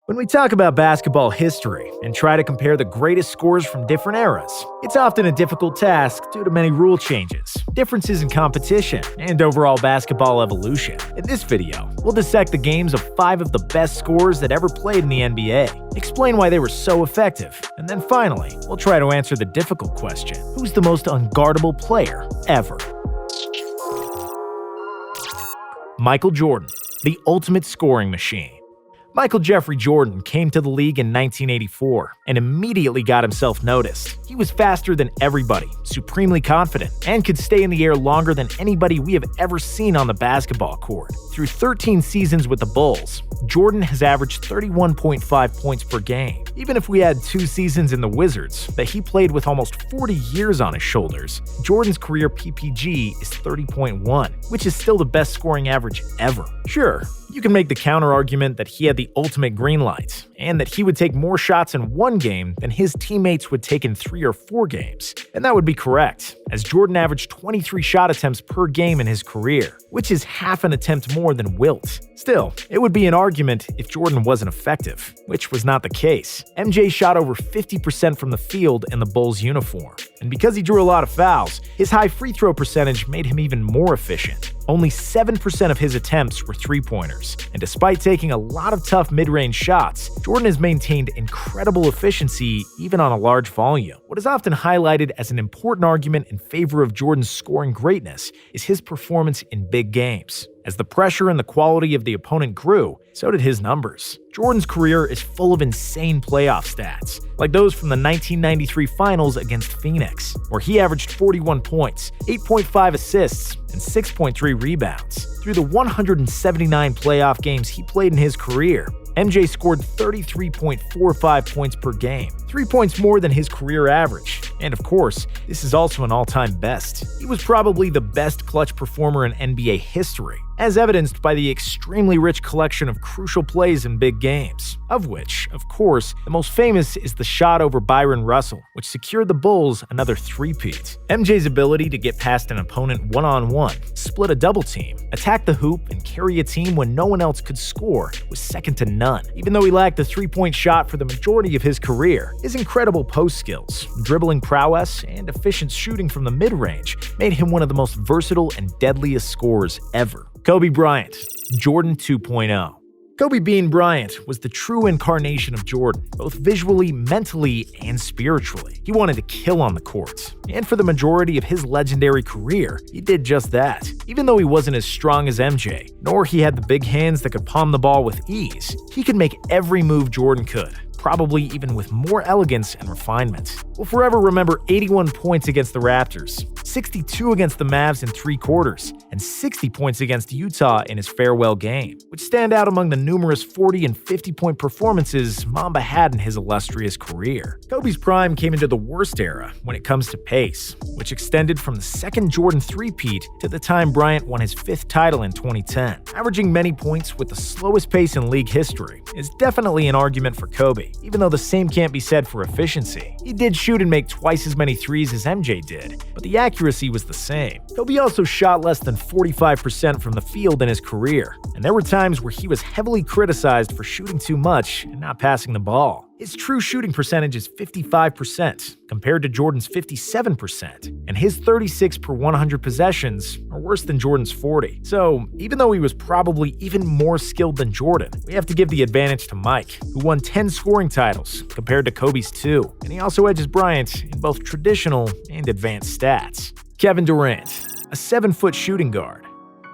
When we talk about basketball history and try to compare the greatest scores from different eras, it's often a difficult task due to many rule changes, differences in competition, and overall basketball evolution. In this video, we'll dissect the games of 5 of the best scorers that ever played in the NBA, explain why they were so effective, and then finally, we'll try to answer the difficult question: who's the most unguardable player ever? Michael Jordan, the ultimate scoring machine. Michael Jeffrey Jordan came to the league in 1984 and immediately got himself noticed. He was faster than everybody, supremely confident, and could stay in the air longer than anybody we have ever seen on the basketball court. Through 13 seasons with the Bulls, Jordan has averaged 31.5 points per game. Even if we had 2 seasons in the Wizards that he played with almost 40 years on his shoulders, Jordan's career PPG is 30.1, which is still the best scoring average ever. Sure, you can make the counter-argument that he had the ultimate green light, and that he would take more shots in one game than his teammates would take in 3 or 4 games. And that would be correct, as Jordan averaged 23 shot attempts per game in his career, which is half an attempt more than Wilt. Still, it would be an argument if Jordan wasn't effective, which was not the case. MJ shot over 50% from the field in the Bulls uniform, and because he drew a lot of fouls, his high free throw percentage made him even more efficient. Only 7% of his attempts were three-pointers, and despite taking a lot of tough mid-range shots, Jordan has maintained incredible efficiency even on a large volume. What is often highlighted as an important argument in favor of Jordan's scoring greatness is his performance in big games. As the pressure and the quality of the opponent grew, so did his numbers. Jordan's career is full of insane playoff stats, like those from the 1993 Finals against Phoenix, where he averaged 41 points, 8.5 assists, and 6.3 rebounds. Through the 179 playoff games he played in his career, MJ scored 33.45 points per game, 3 points more than his career average. And of course, this is also an all-time best. He was probably the best clutch performer in NBA history, as evidenced by the extremely rich collection of crucial plays in big games, of which, of course, the most famous is the shot over Byron Russell, which secured the Bulls another three-peat. MJ's ability to get past an opponent one-on-one, split a double team, attack the hoop, and carry a team when no one else could score was second to none. Even though he lacked a three-point shot for the majority of his career, his incredible post skills, dribbling prowess, and efficient shooting from the mid-range made him one of the most versatile and deadliest scorers ever. Kobe Bryant, Jordan 2.0. Kobe Bean Bryant was the true incarnation of Jordan, both visually, mentally, and spiritually. He wanted to kill on the court, and for the majority of his legendary career, he did just that. Even though he wasn't as strong as MJ, nor he had the big hands that could palm the ball with ease, he could make every move Jordan could, probably even with more elegance and refinement. We'll forever remember 81 points against the Raptors, 62 against the Mavs in 3 quarters, and 60 points against Utah in his farewell game, which stand out among the numerous 40 and 50-point performances Mamba had in his illustrious career. Kobe's prime came into the worst era when it comes to pace, which extended from the second Jordan three-peat to the time Bryant won his 5th title in 2010. Averaging many points with the slowest pace in league history is definitely an argument for Kobe, even though the same can't be said for efficiency. He did shoot and make twice as many threes as MJ did, but the accuracy was the same. Kobe also shot less than 45% from the field in his career, and there were times where he was heavily criticized for shooting too much and not passing the ball. His true shooting percentage is 55%, compared to Jordan's 57%, and his 36 per 100 possessions are worse than Jordan's 40. So, even though he was probably even more skilled than Jordan, we have to give the advantage to Mike, who won 10 scoring titles, compared to Kobe's 2, and he also edges Bryant in both traditional and advanced stats. Kevin Durant, a 7-foot shooting guard.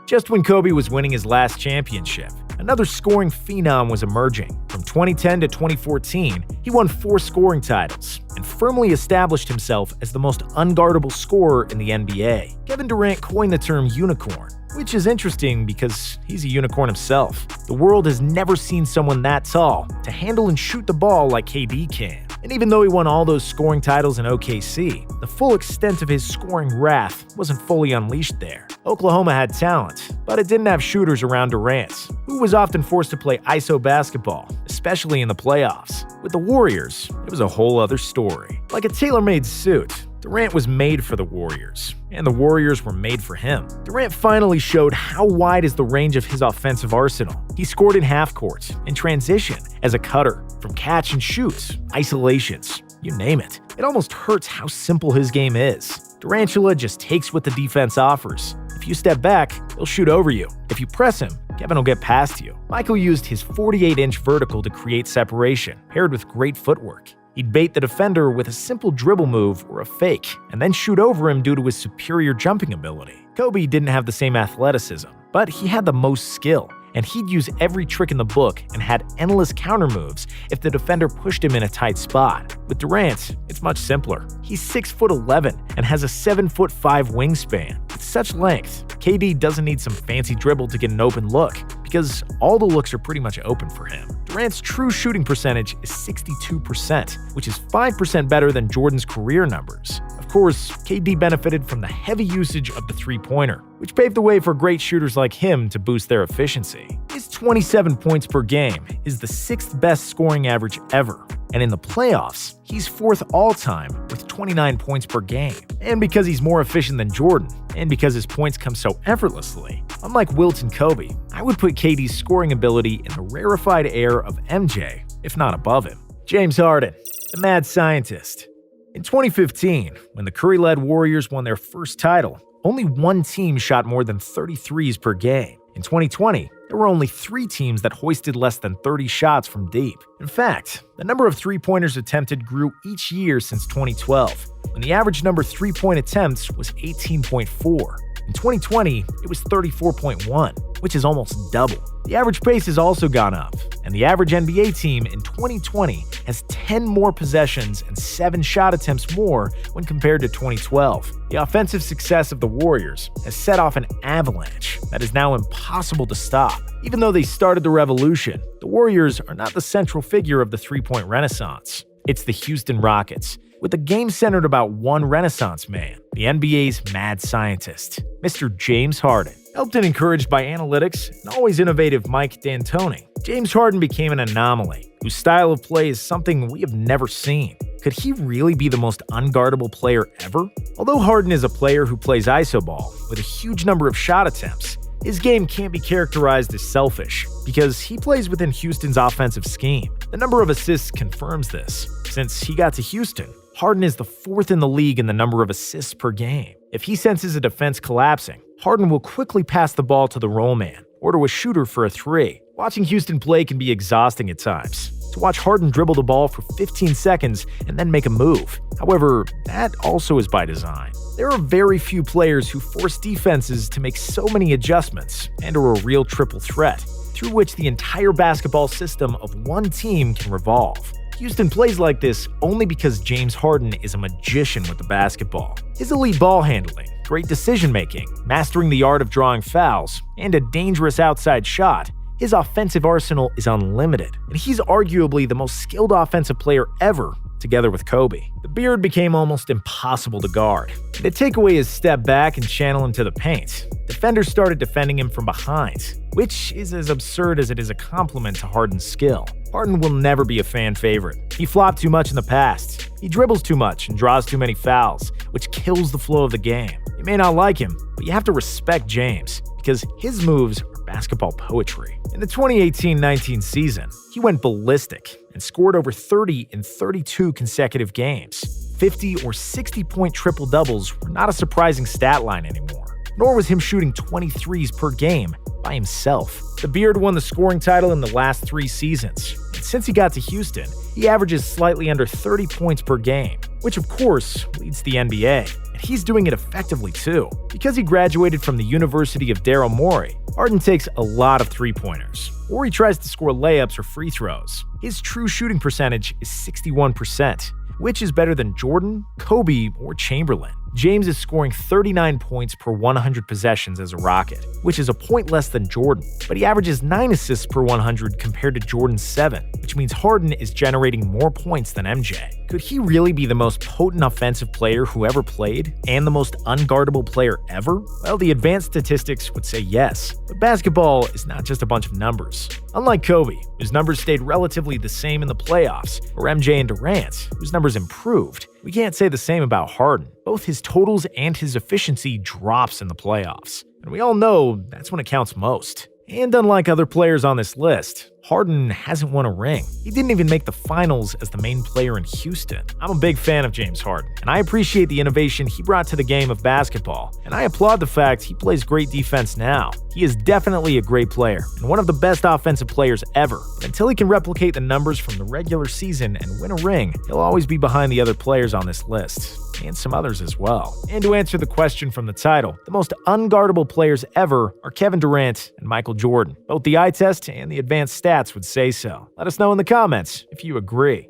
Just when Kobe was winning his last championship, another scoring phenom was emerging. From 2010 to 2014, he won 4 scoring titles and firmly established himself as the most unguardable scorer in the NBA. Kevin Durant coined the term unicorn, which is interesting because he's a unicorn himself. The world has never seen someone that tall to handle and shoot the ball like KD can. And even though he won all those scoring titles in OKC, the full extent of his scoring wrath wasn't fully unleashed there. Oklahoma had talent, but it didn't have shooters around Durant, who was often forced to play ISO basketball, especially in the playoffs. With the Warriors, it was a whole other story. Like a tailor-made suit, Durant was made for the Warriors, and the Warriors were made for him. Durant finally showed how wide is the range of his offensive arsenal, He scored in half court, in transition, as a cutter, from catch and shoots, isolations, you name it. It almost hurts how simple his game is. Durantula just takes what the defense offers. If you step back, he'll shoot over you. If you press him, Kevin will get past you. Michael used his 48-inch vertical to create separation, paired with great footwork. He'd bait the defender with a simple dribble move or a fake, and then shoot over him due to his superior jumping ability. Kobe didn't have the same athleticism, but he had the most skill, and he'd use every trick in the book and had endless counter moves if the defender pushed him in a tight spot. With Durant, it's much simpler. He's 6'11" and has a 7'5" wingspan. With such length, KD doesn't need some fancy dribble to get an open look, because all the looks are pretty much open for him. Durant's true shooting percentage is 62%, which is 5% better than Jordan's career numbers. Of course, KD benefited from the heavy usage of the three-pointer, which paved the way for great shooters like him to boost their efficiency. His 27 points per game is the 6th best scoring average ever, and in the playoffs, he's 4th all-time with 29 points per game. And because he's more efficient than Jordan, and because his points come so effortlessly, unlike Wilt and Kobe, I would put KD's scoring ability in the rarefied air of MJ, if not above him. James Harden, the mad scientist. In 2015, when the Curry-led Warriors won their first title, only one team shot more than 30 threes per game. In 2020, there were only 3 teams that hoisted less than 30 shots from deep. In fact, the number of three-pointers attempted grew each year since 2012, when the average number of three-point attempts was 18.4. In 2020, it was 34.1, which is almost double. The average pace has also gone up, and the average NBA team in 2020 has 10 more possessions and 7 shot attempts more when compared to 2012. The offensive success of the Warriors has set off an avalanche that is now impossible to stop. Even though they started the revolution, the Warriors are not the central figure of the three-point renaissance. It's the Houston Rockets, with the game centered about one Renaissance man, the NBA's mad scientist, Mr. James Harden. Helped and encouraged by analytics and always innovative Mike D'Antoni, James Harden became an anomaly, whose style of play is something we have never seen. Could he really be the most unguardable player ever? Although Harden is a player who plays iso ball with a huge number of shot attempts, his game can't be characterized as selfish, because he plays within Houston's offensive scheme. The number of assists confirms this. Since he got to Houston, Harden is the 4th in the league in the number of assists per game. If he senses a defense collapsing, Harden will quickly pass the ball to the roll man or to a shooter for a 3. Watching Houston play can be exhausting at times. To watch Harden dribble the ball for 15 seconds and then make a move. However, that also is by design. There are very few players who force defenses to make so many adjustments and are a real triple threat, through which the entire basketball system of one team can revolve. Houston plays like this only because James Harden is a magician with the basketball. His elite ball handling, great decision-making, mastering the art of drawing fouls, and a dangerous outside shot, his offensive arsenal is unlimited, and he's arguably the most skilled offensive player ever, together with Kobe. The beard became almost impossible to guard, and to take away his step back and channel him to the paint, defenders started defending him from behind, which is as absurd as it is a compliment to Harden's skill. Harden will never be a fan favorite. He flopped too much in the past. He dribbles too much and draws too many fouls, which kills the flow of the game. You may not like him, but you have to respect James, because his moves are basketball poetry. In the 2018-19 season, he went ballistic and scored over 30 in 32 consecutive games. 50 or 60-point triple-doubles were not a surprising stat line anymore, nor was him shooting 23s per game by himself. The Beard won the scoring title in the last 3 seasons, and since he got to Houston, he averages slightly under 30 points per game, which of course leads the NBA. And he's doing it effectively too. Because he graduated from the University of Daryl Morey, Harden takes a lot of three-pointers, or he tries to score layups or free throws. His true shooting percentage is 61%, which is better than Jordan, Kobe, or Chamberlain. James is scoring 39 points per 100 possessions as a Rocket, which is a point less than Jordan, but he averages 9 assists per 100 compared to Jordan's 7, which means Harden is generating more points than MJ. Could he really be the most potent offensive player who ever played, and the most unguardable player ever? Well, the advanced statistics would say yes, but basketball is not just a bunch of numbers. Unlike Kobe, whose numbers stayed relatively the same in the playoffs, or MJ and Durant, whose numbers improved, we can't say the same about Harden. Both his totals and his efficiency drops in the playoffs. And we all know that's when it counts most. And unlike other players on this list, Harden hasn't won a ring. He didn't even make the finals as the main player in Houston. I'm a big fan of James Harden, and I appreciate the innovation he brought to the game of basketball, and I applaud the fact he plays great defense now. He is definitely a great player, and one of the best offensive players ever. But until he can replicate the numbers from the regular season and win a ring, he'll always be behind the other players on this list, and some others as well. And to answer the question from the title, the most unguardable players ever are Kevin Durant and Michael Jordan. Both the eye test and the advanced stats would say so. Let us know in the comments if you agree.